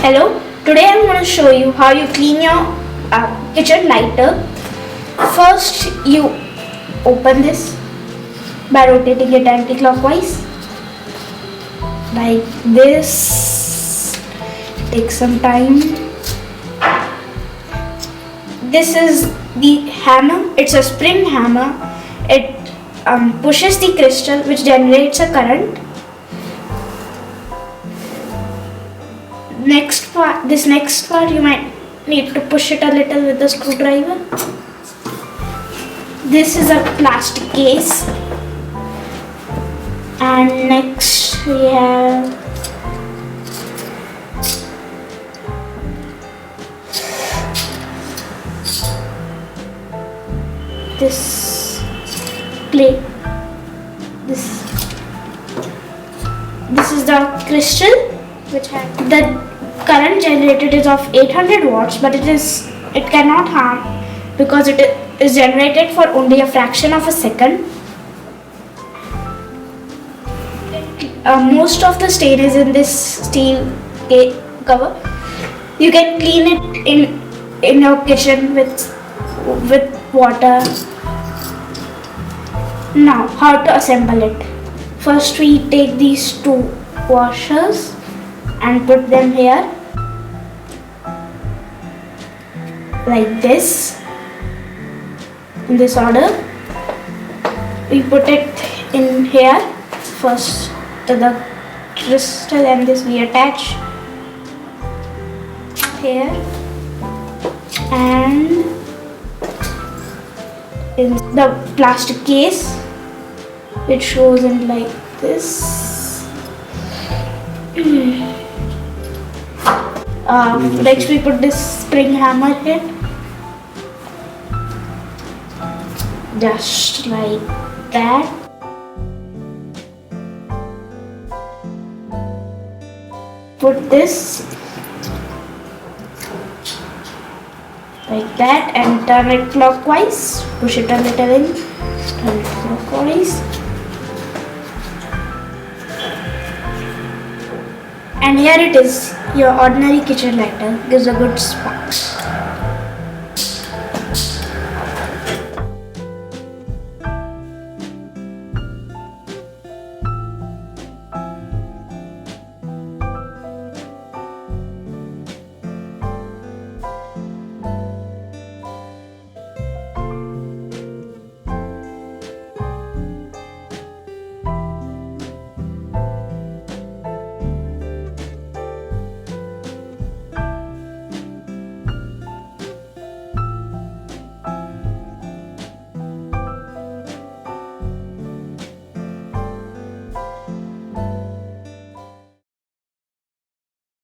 Hello, today I'm going to show you how you clean your kitchen lighter. First, you open this by rotating it anti-clockwise like this. Take some time. This is the hammer. It's a spring hammer. It pushes the crystal which generates a current. This next part you might need to push it a little with the screwdriver. This is a plastic case, and next we have this plate. This is the crystal which has the current generated is of 800 watts, but it cannot harm because it is generated for only a fraction of a second. Most of the stain is in this steel cover. You can clean it in your kitchen with water. Now, how to assemble it? First, we take these two washers and put them here like this, in this order. We put it in here first to the crystal, and this we attach here, and in the plastic case it shows in like this. Next we put this spring hammer here, just like that. Put this like that and turn it clockwise. Push it a little in, turn it clockwise. And here it is, your ordinary kitchen lighter gives a good sparks.